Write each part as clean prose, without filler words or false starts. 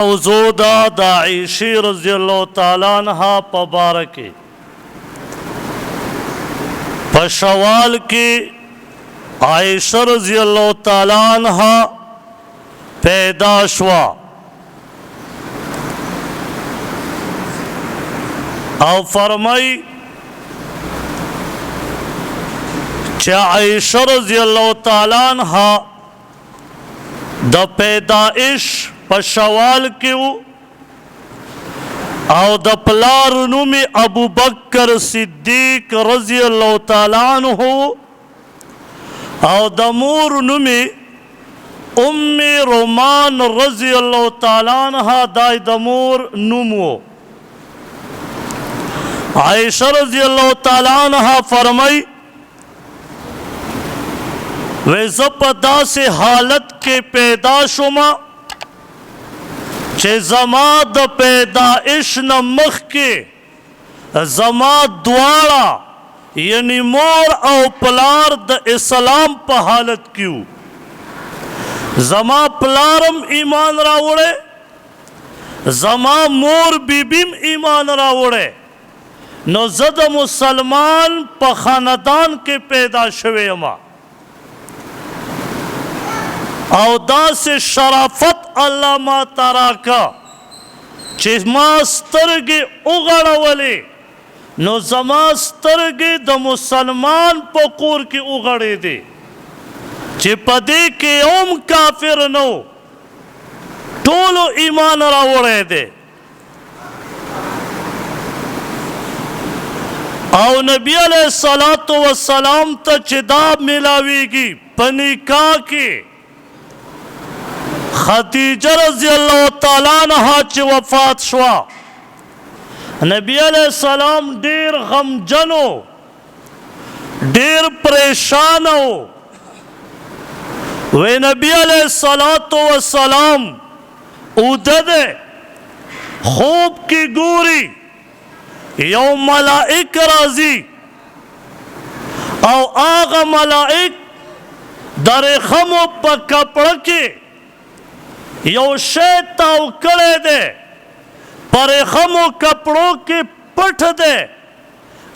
موضوع دا عائشہ رضی اللہ تعالیٰ عنہ پبارکی پشوال کی عائشہ رضی اللہ تعالیٰ عنہ پیدا شوا او فرمائی چا عائشہ رضی اللہ تعالیٰ عنہ دا پیدائش پشوال کیو او دا پلار نوم ابو بکر صدیق رضی اللہ تعالیٰ عنہ او دا مور نوم ام رومان رضی اللہ تعالیٰ عنہ دای دا مور نومو عائشہ رضی اللہ تعالیٰ عنہ فرمائی ویزپدا سے حالت کے پیدا شما چه زما د پیدائش نه مخکې زما دواړه یعنی مور او پلار د اسلام په حالت کیو زما پلارم ایمان راوړی زما مور بیبیم ایمان راوړی نو زه د مسلمان په خاندان کې پیدا شوی یما او دا سے شرافت اللہ ما تاراکا چیز ما سترگی اغڑولی نو زما سترگی دا مسلمان پا کور کی اغڑی دی چی پدی کی اوم کافر نو ٹولو ایمان راوڑی دی او نبی علیہ السلام تا چی دا ملاوی گی پنکاہ کی خدیجہ رضی اللہ تعالیٰ عنہ چی وفات شوا نبی علیہ السلام دیر غمجنو دیر پریشانو وی نبی علیہ السلام اودد خوب کی گوری یو ملائک رازی او آغا ملائک در خمو پا کپڑکی یو شے تاو کرے دے پر خمو کپڑوں کے پٹھ دے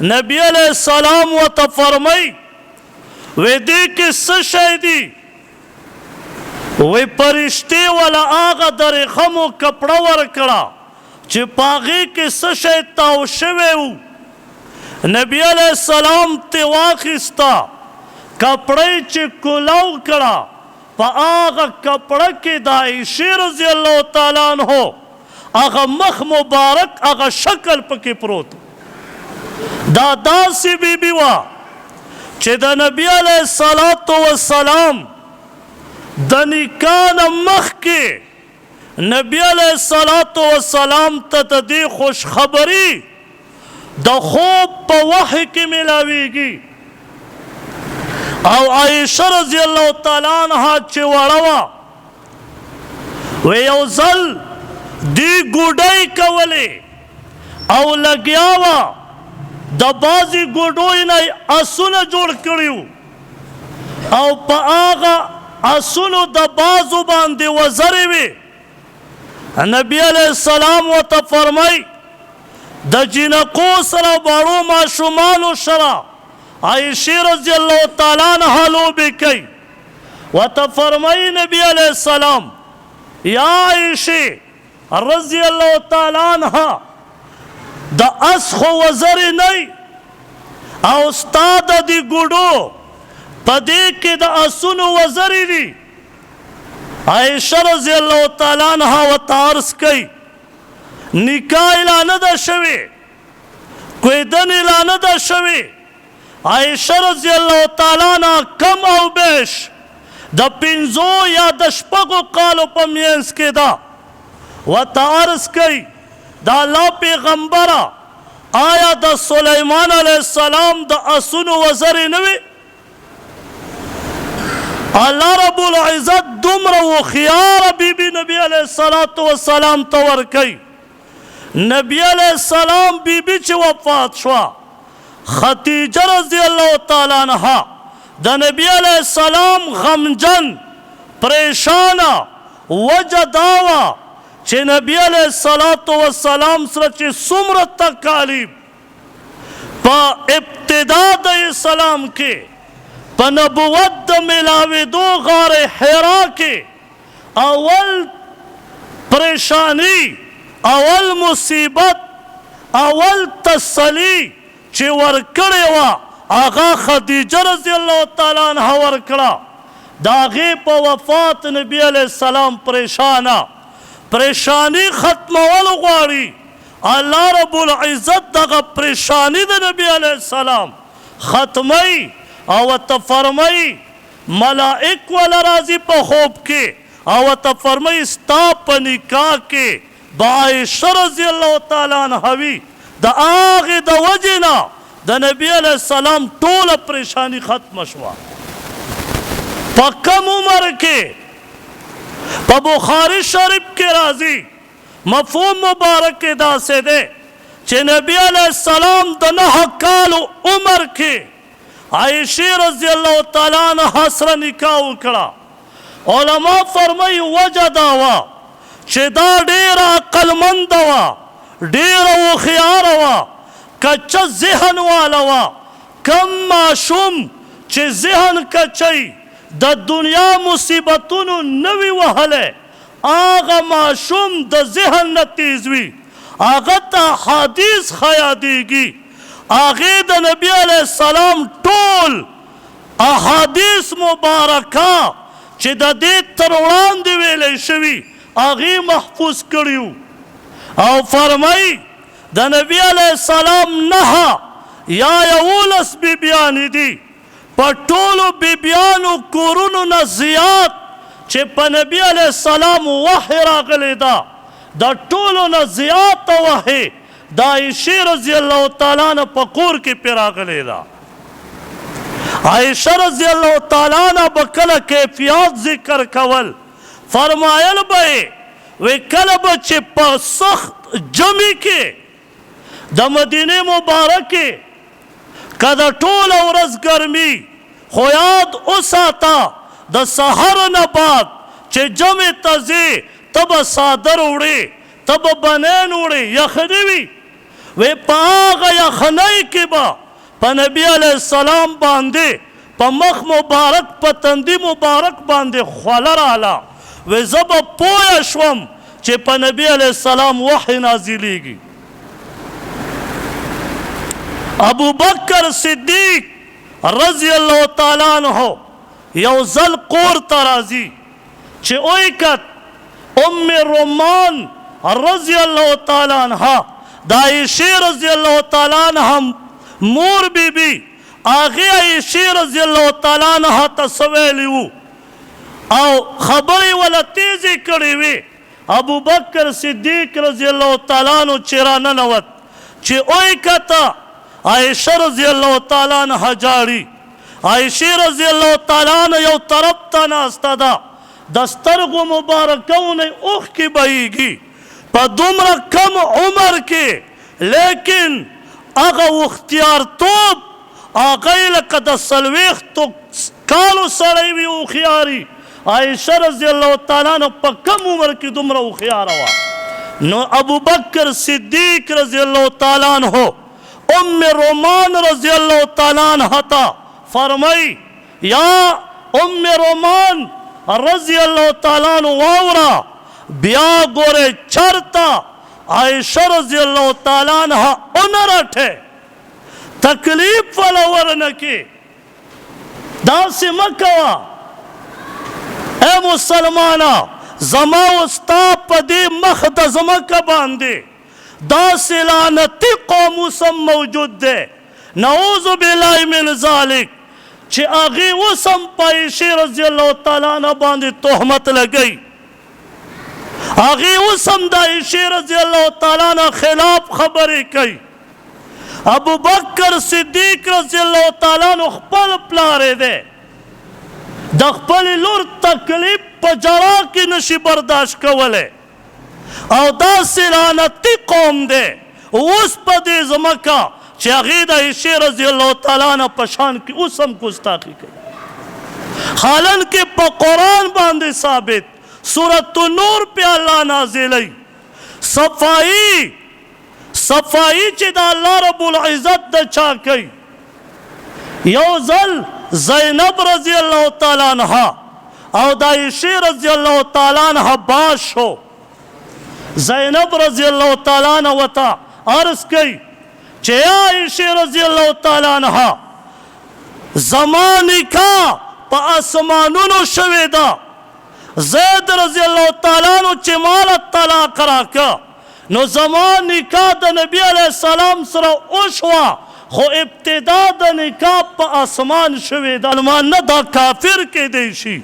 نبی علیہ السلام و تفرمائی وی دی کی سشے دی وی پرشتی والا آغا در خمو کپڑا ورکڑا چی پاغی کی سشے تاو شوے ہو نبی علیہ السلام تی واخستا کپڑی چی کلاو کڑا پا آغا کپڑا کی دا عائشہ رضی اللہ تعالیٰ عنہ آغا مخ مبارک آغا شکل پکی پروت دا سی بی بی وا چی دا نبی علیہ السلام دا نکان مخ کی نبی علیہ السلام تا دی خوش خبری دا خوب پا وحی کی ملاوی گی او عائشہ رضی اللہ تعالیٰ عنہ چی وڑوا وی او زل دی گوڑائی کولی او لگیاوا دا بازی گوڑوئی نای اسون جوڑ کریو او پا آغا اسونو دا بازو باندی وزری وی نبی علیہ السلام و تفرمائی دا جنکو سرا بارو ما شمالو شرا عائشہ رضی اللہ تعالیٰ عنہ لو بکی و تفرمائی نبی علیہ السلام یا عائشہ رضی اللہ تعالیٰ عنہ دا اسخو وزری نئی او استاد دی گوڑو پدی کی دا اسون وزری دی عائشہ رضی اللہ تعالیٰ عنہ و تارس کی نکاح اعلان دا شوی کوئی دن اعلان دا شوی عائشہ رضی اللہ تعالیٰ عنہ کم او بیش دا پنزو یا دا شپگو قالو پا مینس کے دا و تعرض کئی دا اللہ پیغمبرہ آیا دا سلیمان علیہ السلام دا اسون وزری نوی اللہ رب العزت دمر و خیار بی بی نبی علیہ السلام تور کئی نبی علیہ السلام بی بی چی وفات شوا خدیجہ رضی اللہ تعالیٰ عنہ دا نبی علیہ السلام غمجن پریشانا وجہ داوا چې نبی علیه الصلاة والسلام سره چې څومره تکالیف په ابتدا د اسلام کې په نبوت د ملاوېدو غار حرا کې اول پریشانی اول مصیبت اول تسلی چې ورکړې وه هغه خدیجه رضی الله تعالی عنها ورکړه د هغې په وفات نبي علیه السلام پریشانی ختمول غواړي الله رب العزت دغه پریشانی د نبی علیه السلام ختمی او ورته فرمایي ملائک والا راځي په خوب کې او ورته فرمایي ستا په نکاح کې به عایشه رضی الله تعالی عنها وي د هغې د وجې نه د نبی علیه السلام ټوله پریشانی ختمه شوه په کم عمر کې په بخاري شریف کې راځي مفهوم مبارک کې داسې دی چې نبی علیه السلام د 9 کالو عمر کې عایشې رضی الله تعالی عنها سره نکاح وکړه علما فرمایي وجه دا وه چې دا ډېره عقلمنده وه ډېره هوښیاره وه کچه ذهن واله وه کم ماشوم چې ذهن کچی د دنیا مصیبتونو نه وي وهلی هغه ماشوم د ذهن نه تیز وي هغه ته حدیث ښه یادېږي هغې د نبي علیه السلام ټول احادیث مبارکه چې د دې تر وړاندې ویلی شوي هغې محفوظ کړي او فرمایي د نبي علیه السلام 9 یا 11 بیبیانې دي په ټولو بیبیانو کورونو نه زیات چې په نبي علیه السلام وحی راغلی ده د ټولو نه زیاته وحی د عایشې رضی الله تعالی عنه په کور کې پرې راغلی ده عایشه رضی الله تعالی عنه به کله کیفیات ذکر کول فرمایل به یې وی کله به چې په سخت جمع کې د مدینې مبارکې که د ټوله ورځ ګرمي خو یاد وساته د سحر نه بعد چې جمع ته ځې ته به څادر وړې ته به بنین وړې یخني وي وی په هغه یخنۍ کې به په نبي علیه السلام باندې په مخ مبارک په تندي مبارک باندې خوله راله وی زه به پوه شوم چې په نبي علیه السلام وحی نازلیږي ابو بکر صدیق رضی الله تعالی عنہ یو ځل کور ته راځي چې وکت ام رومان رضی الله تعالی عنها د عایشې رضی الله تعالی عنها مور بیبي هغې عایشې رضی الله تعالی عنها ته څه ویلي وو او خبرې وله تیزې کړې وې ابو بکر صدیق رضی الله تعالی عنہ چې راننوت چې وکته عایشه رضی الله تعالی عنها جاړي عایشې رضی الله تعالی عنها یو طرف ته ناسته ده د سترګو مبارکونه اوښکې بهیږي په دومره کم عمر کې لیکن هغه اختیارتوب هغه یې لکه د 40 کالو سړی وي هوښیاري عایشه رضی الله تعالی عنها په کم عمر کې دومره هوښیاره وه نو ابو بکر صدیق رضی الله تعالی عنہ ام رومان رضی اللہ تعالی عنہ تا فرمائی یا ام رومان رضی اللہ تعالی عنہ واورا بیا گورے چرتا عائشہ رضی اللہ تعالی عنہ انرٹھے تکلیف والا ورنکی دا سی مکوا اے مسلمانا زما استا پا دی مخد زمکا باندے دا سلانتی قوم اسم موجود دے نعوذ باللہ من ذالک چھ آغی اسم پایشی رضی اللہ تعالیٰ عنہ باندے تحمت لگئی آغی اسم دایشی رضی اللہ تعالیٰ عنہ خلاف خبری کئی ابو بکر صدیق رضی اللہ تعالیٰ عنہ خپل پلارے دے د خپل لور تکلیف په جرا کې نشي برداشت کولای او دا سلانتی قوم دی اوس په دې ځمکه چې هغې د عایشې رضی الله تعالی عنه په شان کې اوس هم ګستاخي کوي حالانکې په قرآن باندې ثابت سورۃ النور پہ اللہ نازلی صفائی چې دا اللہ رب العزت دا چا کئی یو ځل زینب رضی اللہ تعالی عنہ او دا عائشہ رضی اللہ تعالی عنہ باش ہو زینب رضی اللہ تعالی عنہ وتا عرض کئی چه عائشہ رضی اللہ تعالی عنہ زمان نکاح پا اسمانونو شوی دا زید رضی اللہ تعالی عنہ چه مال طلاق راکا نو زمان نکاح دا نبی علیہ السلام سر اوشوا خو ابتدا دا نکاح پا آسمان شوی دا علمان نا دا کافر کے دیشی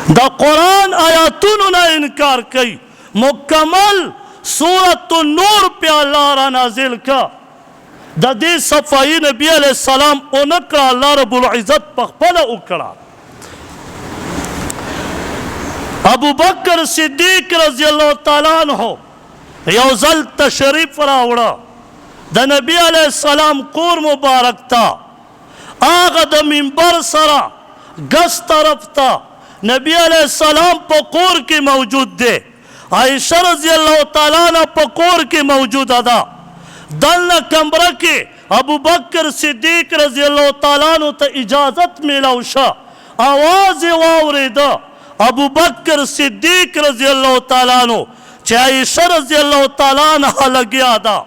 دا قرآن آیاتونو نا انکار کئی مکمل سورۃ النور پہ اللہ را نازل کا دا دی صفائی نبی علیہ السلام اونکڑا اللہ رب العزت پخپل اکڑا ابو بکر صدیق رضی اللہ تعالیٰ عنہ یو ځل تشریف راوڑا دا نبی علیہ السلام کور مبارک تا آغا دا منبر سرا گس طرف تا نبی علیہ السلام پا کور کی موجود دے عائشہ رضی اللہ تعالیٰ عنہ پا کور کی موجود دا دلنا کمرہ کے ابو بکر صدیق رضی اللہ تعالیٰ عنہ تا اجازت ملاوشا آواز واوری دا ابو بکر صدیق رضی اللہ تعالیٰ عنہ چه عائشہ رضی اللہ تعالیٰ عنہ لگیا دا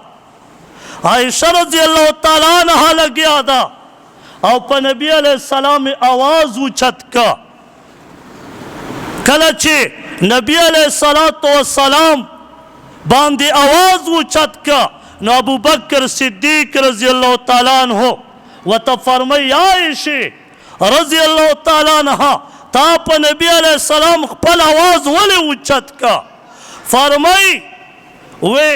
عائشہ رضی اللہ تعالیٰ عنہ لگیا دا او پا نبی علیہ السلام آواز اچھت کا کلچے نبی علیہ السلام باندے آواز اچھت کا نو ابو بکر صدیق رضی اللہ تعالیٰ عنہ و تا فرمائی عائشہ رضی اللہ تعالیٰ عنہ تا پا نبی علیہ السلام پل آواز ولی اچھت کا فرمائی وے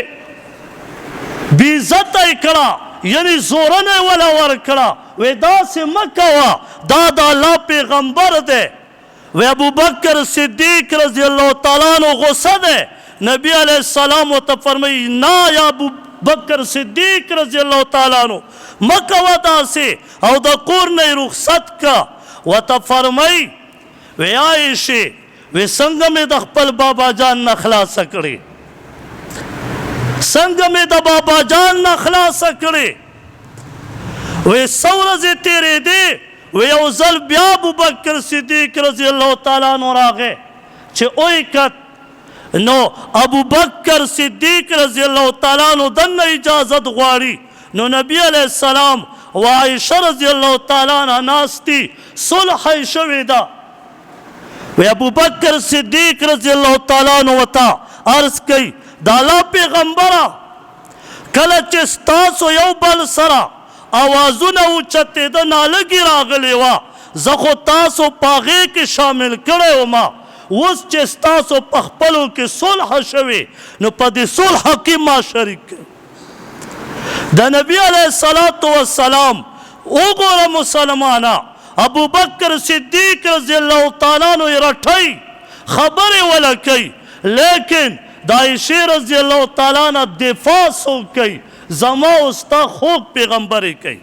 بیزت اکڑا یعنی زورن والا ورکڑا وے دا سے مکوا دا اللہ پیغمبر دے وے ابو بکر صدیق رضی اللہ تعالیٰ عنہ غصہ دے نبی علیہ السلام و تا فرمائی نا یا ابو بکر صدیق رضی اللہ تعالیٰ عنہ مکوا دا سے او دا قرن رخصت کا و تا فرمائی وے عائشہ وے سنگ میں دا خپل بابا جان نخلا سکڑے سنگ میں دا بابا جان نخلا سکڑے وے سورزی تیرے دے وے اوزل بیا ابو بکر صدیق رضی اللہ تعالیٰ عنہ راگے چھے اوئی کت نو ابو بکر صدیق رضی اللہ تعالیٰ عنہ دن اجازت غواری نو نبی علیہ السلام و عائشہ رضی اللہ تعالیٰ عنہ ناستی صلح شویدہ وی ابو بکر صدیق رضی اللہ تعالیٰ عنہ وطا عرض کئی دالا پیغمبرہ کلچ استاسو یو بل سرا آوازو نو چتے دا نالگی راغلے وا زخو تاسو پاغے کے شامل کرے وما وز چستاسو پخپلو کے صلح شوے نو پا دی صلح کی ما شرک دا نبی علیہ السلام او گورا مسلمانا ابو بکر صدیق رضی اللہ تعالیٰ عنہ رٹھائی خبر والا کئی لیکن دا عائشہ رضی اللہ تعالیٰ عنہ دفاع سو کئی زما استا خوک پیغمبری کئی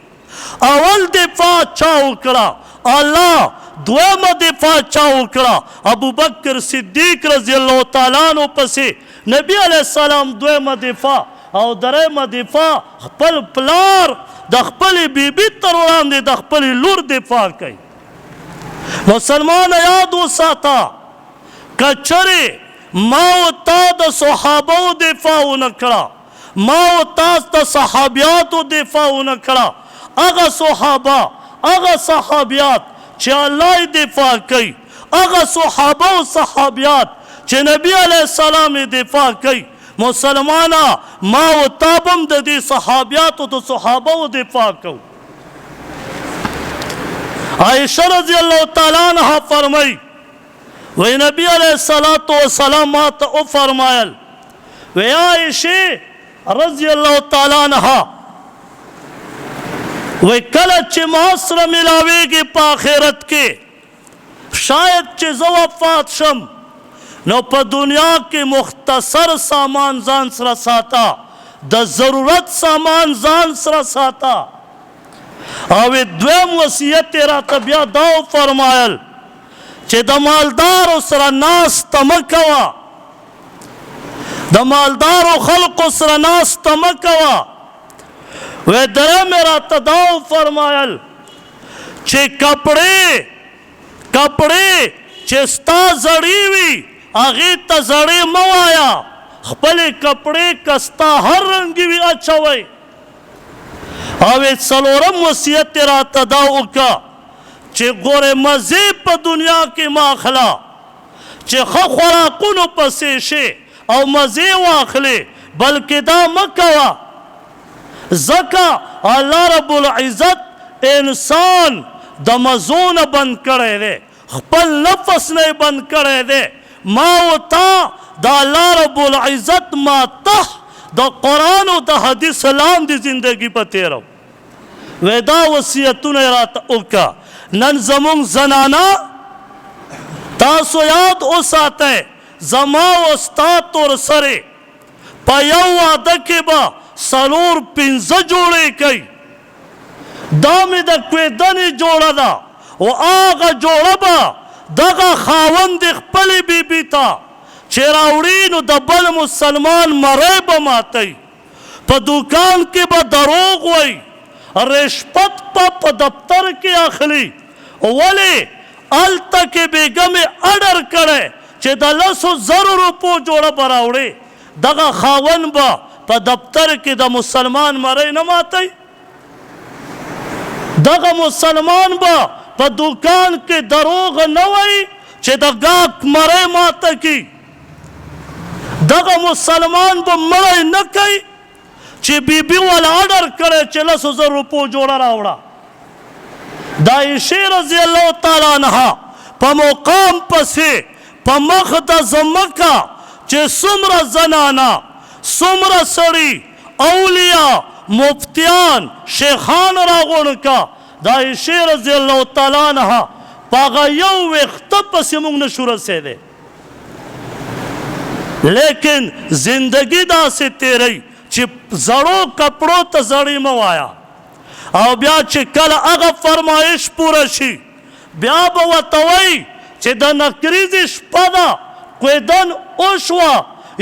اول دفاع چاہو کرا اللہ دویم دفاع چاہو کرا ابو بکر صدیق رضی اللہ تعالیٰ عنہ پسے نبی علیہ السلام دویم دفاع او دریم دفاع خپل پلار دا خپل بی بی تروران دے دا خپل لور دفاع کئی مسلمان یاد و ساتا کچھرے ما و تا دا صحابہ دفاع نکڑا ما و تا دا صحابیات دفاع نکڑا اگا صحابہ اگا صحابیات چھے اللہ دفاع کئی اگا صحابہ و صحابیات چھے نبی علیہ السلام دفاع کئی مسلمانا ما و تابم دا دی صحابیات و دا صحابہ و دفاع کو عائشہ رضی اللہ تعالیٰ عنہ فرمائی وی نبی علیہ السلام ماتا او فرمائل وی عائشہ رضی اللہ تعالیٰ عنہ وی کلچ معاصر ملاوے گی پا آخرت کے شاید چی وفات شم نو پا دنیا کے مختصر سامان زان سر ساتا دا ضرورت سامان زان سر ساتا اوی دویم وسیعت تیرا تبیا داو فرمائل چې د مالدارو سره ناسته مه کوه، د مالدارو خلقو سره ناسته مه کوه. وی درم راته دا فرمایل چې کپړې چې ستا زړې وي هغې ته زړې مه وایه، خپلې کپړې که ستا هر رنګې وي اچوئ. او څلورم وصیت یې راته دا وکړه چې ګورې مزې په دنیا کې مه اخله، چې ښه خوراکونو پسې شې او مزې واخلې، بلکې دا مه کوه ځکه الله رب العزت انسان د مزو نه بند کړی دی، خپل نفس نه یې بند کړی دی. ما و تا د الله رب العزت ما ته د قرآن او د حدیث لاندې زندگی په تېرو. وی دا وصیتونه یې راته وکړه. نن زمونږ زنانه تاسو یاد وساتئ زما و ستا تور سرې په یو واده کې به 4-5 جوړې کوي. دا مې د کویدنې جوړه ده او هغه جوړه به دغه خاوند خپلې بیبي ته چې راوړي نو د بل مسلمان مری به ماتوي، په دوکان کې به دروغ وایي، رشوت په دفتر کې اخلي. ولې هلته کې بیګم یې اډر کړی چې د 10,000 روپو جوړه به راوړې، دغه خاوند به په دفتر کې د مسلمان مری نه ماتوي، دغه مسلمان به په دوکان کې دروغ نه وایي چې د ګاک مری ماته کی، دغه مسلمان به مړی نه کوي چې بیبي والا اډر کړی چې 10,000 روپو جوړه راوړه. د عایشې رضی الله تعالی عنها په مقام پسې په مخ د ځمکه چې څومره زنانه څومره سړي اولیا مفتیان شیخان راغونډ کا، د عایشې رضی الله تعالی عنها په هغه یو ویښته پسې موږ نشو رسېدی. لیکن زندگی داسې تیری چې زړو کپړو ته زړې مه وایه، او بیا چې کله هغه فرمایش پوره شي بیا به ورته وایي چې د نکریزې شپه ده کویدن وشوه،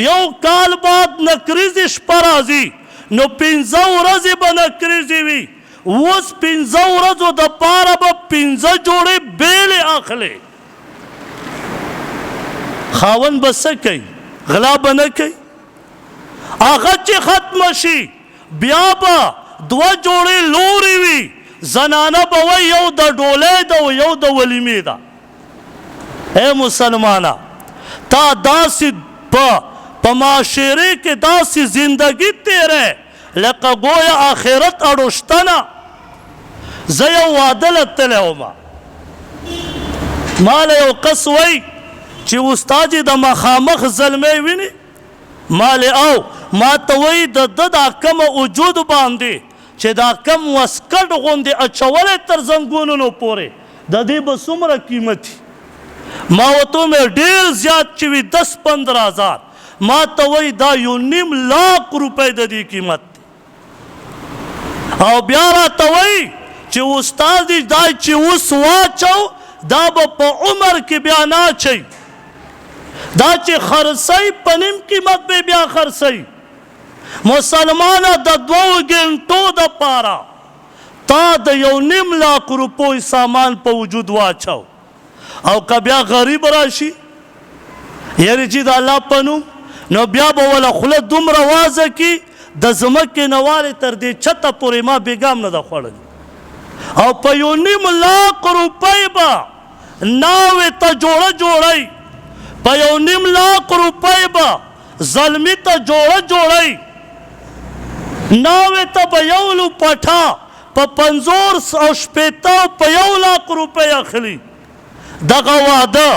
یو کال بعد نکریزې شپه راځي نو 15 ورځې به نکریزې وي، اوس 15 ورځو دپاره به 15 جوړې بیلې اخلې. خاوند به څه کوي؟ غلا به نه کوي. هغه چې ختمه شي بیا به 2 جوړې لورې وي، زنانه به وایي یو د ډولۍ ده او یو د ولیمې ده. ای مسلمانه تا داسې په معاشرې کې داسې زندگی تیری لکه گویا آخرت اړوشته نه. زه یو واده له تللی ومه، ما له یو کس وایي چې استاد د مخامخ زلمی ویني؟ ما او ما ته وایي د ده دا کمه وجود باندې چې دا کم وسکټ غوندې اچولی تر زنګونونو پورې د دې به څومره قیمتي؟ ما ورته ومې ډېر زیات چې وي 10-15 هزار. ما ته وایي دا 1.5 لاک روپۍ د دې قیمت دی. او بیا راته وایي چې استاد دا چې اوس واچو دا به په عمر کې بیا نه اچوي، دا چې خرڅوي په نیم قیمت به بیا خرڅوي. مسلمانه د 2 ګنټو دپاره تا د 1.5 لاک روپو سامان په وجود واچو، او که بیا غریب راشي یعنې چې د الله په نوم نو بیا به وله خوله دومره وازه کي د ځمکې نه والې تر دې چته پورې ما بېګام نه ده خوړلې. او په 1.5 لاک روپۍ به ناوې ته جوړی، په 1.5 لاک روپۍ به زلمي ته جوړی، ناوې ته به یو لوپټه په 50 او 60 په 1 لاک روپۍ اخلي. دغه واده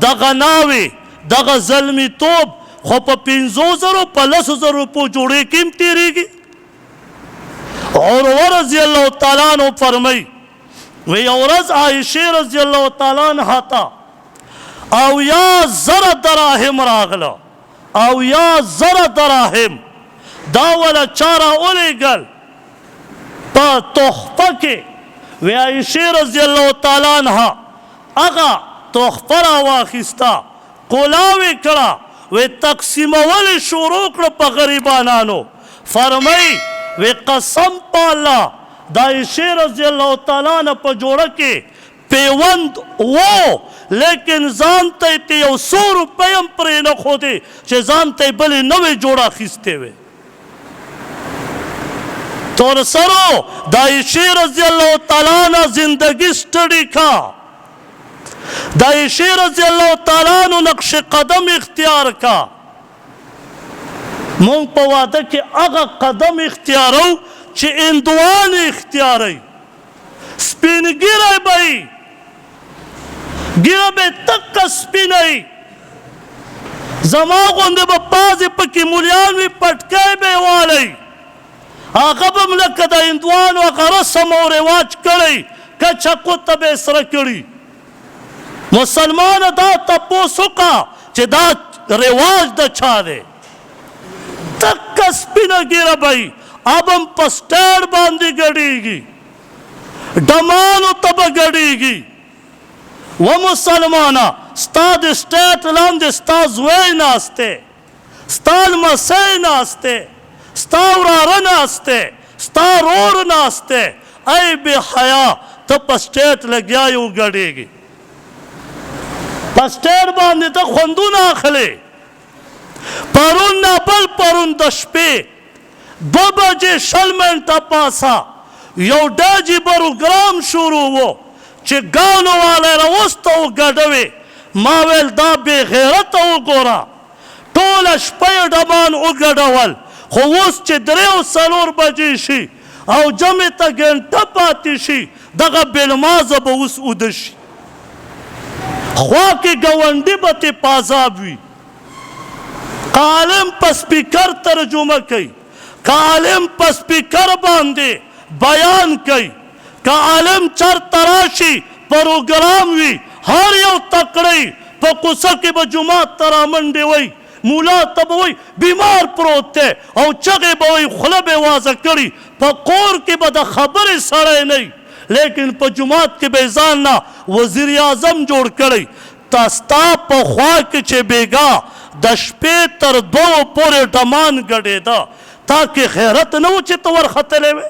دغه ناوې دغه زلمی توب خو په 50,000 په 10,000 روپو جوړې کې هم تېرېږي. عروه رضی الله تعالی عنہ فرمایي وی یو ورځ عایشې رضی الله تعالی عنها ته 90,000 دراهم راغله، 90,000 دراهم دا وله چا راولېږل په تحفه کې. وی عایشې رضی الله تعالی عنها هغه تحفه راواخیسته کولاوې کړه وی تقسیمول شروع کړه په غریبانانو فرمای وی قسم په الله د عایشې رضی الله تعالی عنها په جوړه کې پیوند وو لیکن ځان ته یې یو 100 روپۍ هم پرې نه ښودې چې ځان ته یې بلې نوې جوړه اخیستې وې تورسرو د عایشې رضی الله تعالی عنها زندگی سټډي کا د عایشې رضی الله تعالی عنہ نقش قدم اختیار کا مونږ په واده کې هغه قدم اختیارو چې هندوان اختیاروي سپین ږیری به یي ږیره به یې تکه سپینه یي زما غوندې به بعضې پکې مولیان وي پټکی به یې والی هغه به م لکه د هندوانو هغه رسم او رواج کړی کچه قطه به یې سره کړي مسلمان دا تپوس وکړه چې دا رواج د چا دی تکه سپینه ږیره به یي اب هم په سټیج باندې ګډېږي ډمانو ته به ګډېږي و مسلمانه ستا د سټیج لاندې ستا زوی ناست دی ستا لمسی ناست دی ستا وراره ناست دی ستا رور ناست دی ای بې حیا ته په سټیج لګیا یې وګډېږي په سټیج باندې ته خوندونه اخلې پرون نه بل پرون د شپې 2 بجې 20 منټه پاسه یو ډاجي پروګرام شروع و چې ګانو والی راوسته وګډوې ما ویل دا بې غیرته وګوره ټوله شپه یې ډمان وګډول خو اوس چې 3 او 4 بجې شي او جمعې ته ګنټه پاتې شي دغه بېلمازه به اوس اوده شي خوا کې ګاونډي به ترې په عذاب وي که عالم په سپیکر ترجمه کوي که عالم په سپیکر باندې بیان کوي که عالم چرته راشي پروګرام وي هر یو تکړی په کوڅه کې به جومات ته رامنډې وی مولا ته به وی بیمار پروت دی او چغې به وی خوله به یې وازه کړي په کور کې به د خبرې سړی نه لیکن په جومات کې به ځان نه وزیر اعظم جوړ کړی تا ستا په خوا کې چې بیګا د شپې تر 2 پورې ډمان ګډېده تا کې غیرت نه و چې ته ورختلی وې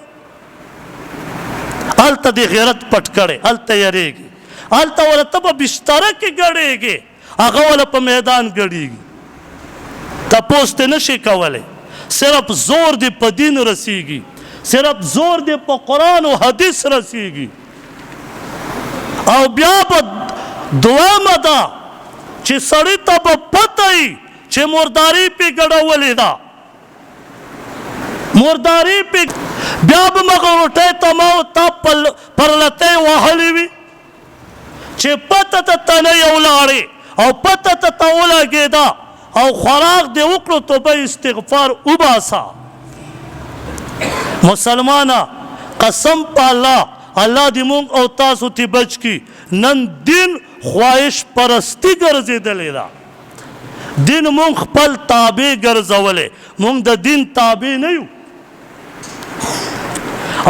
هلته دې غیرت پټ کړی هلته یریږي هلته وله ته په بستره کې ګډېږې هغه وله په میدان ګډېږي تپوس دې نشي کولی صرف زور دې په دین رسیږي صرف زور دې په قرآن و حدیث رسیږي او بیا به دویمه ده چې سړي ته به پته وي چې مرداري پې ګډولې ده مرداري پې بیا به مغه روټۍ ته ما او تا پرلتۍ وهلې وي چې پته ته تنه یې ولاړې او پته ته ته ولګېده او خوراک دې وکړو توبه استغفار وباسه مسلمانه قسم په الله الله دې مونږ او تاسو تی بچ کی نن دین خواهش پرستی ګرځېدلې ده دین مونږ خپل تابع ګرځولې مونږ د دین تابع نه یو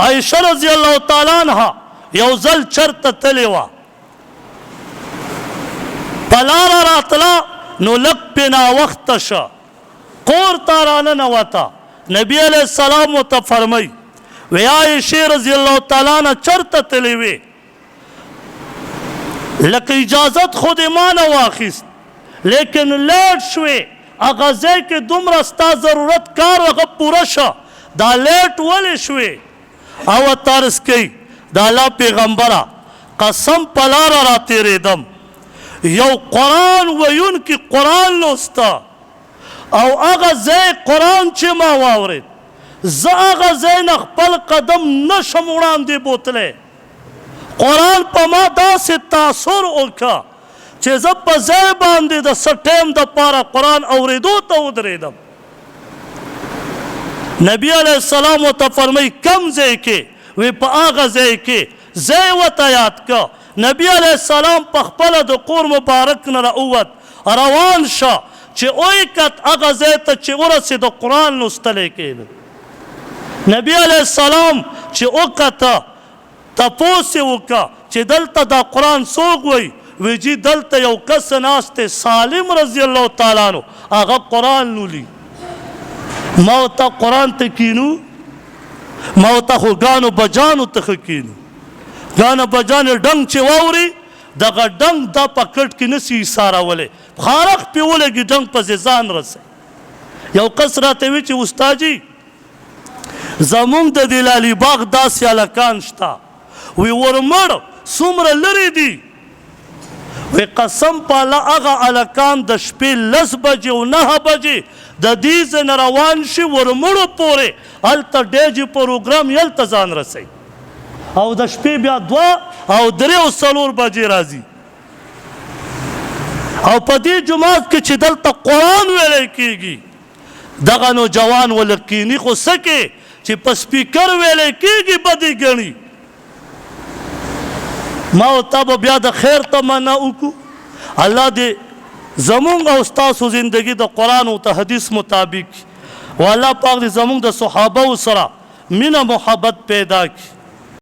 عایشه رضی الله تعالی عنها یو ځل چرته تلې وه په لاره راتله نو لږ پې ناوخته شه کور ته راننوته نبی علیه السلام ورته فرمایي وی عایشې رضی الله تعالی عنها چرته تلې وې لکه اجازت خو دې ما نه واخیست لیکن لیټ شوې هغه ځای کې دومره ستا ضرورت کار هغه پوره شه دا لیټ ولې شوې او طرز کوي د الله پیغمبره قسم په لاره راتېرېدم یو قرآن ویونکي قرآن لوسته او هغه ځای قرآن چې ما واورېد زه هغه ځای نه خپل قدم نشم وړاندې بوتلی قرآن په ما داسې تاثر وکړه چې زه په ځای باندې د څه ټایم دپاره قرآن اورېدو ته ودرېدم نبی علیه السلام ورته فرمایي کم ځای کې وی په هغه ځای کې ځای ورته یاد که نبی علیه السلام په خپله د کور مبارک نه راووت روان شه چې وکت هغه ځای ته چې ورسېد قرآن لوستلی کېده نبی علیه السلام چې وکته تپوس یې وکړه چې دلته دا قرآن څوک وی وی جی دلته یو کس ناست دی سالم رضی الله تعالی عنہ هغه قرآن لولي ما ورته قرآن ته کینو ما ورته خو ګانو بجانو ته کینو ګانو بجانو ډنګ چې واوري دغه ډنګ دا په کټ کې نسی ایسارولی خارق پې ولګي ډنګ پسې ځان رسي یو کس راته وی چې استاد جي زمونږ د دې لالي باغ داسې هلکان شته وی ورمړ څومره لرې دي وی قسم په الله هغه هلکان د شپې 10 بجې او 9 بجې د دې ځای نه روان شي ورمړو پورې هلته ډیجې پروګرام یې هلته ځان رسوي او د شپې بیا 2 او 3 او 4 بجې راځي او په دې جومات کې چې دلته قرآن ویلی کېږي دغه نوجوان ولکیني خو څه کې چې په سپیکر ویلی کېږي بدې ګڼي ما ورته به بیا د خیر تمنا وکړو الله دې زمونږ او ستاسو زندگی د قرآن او د حدیث مطابق و الله پاک دې زمونږ د صحابه سره مینه محبت پیدا کړي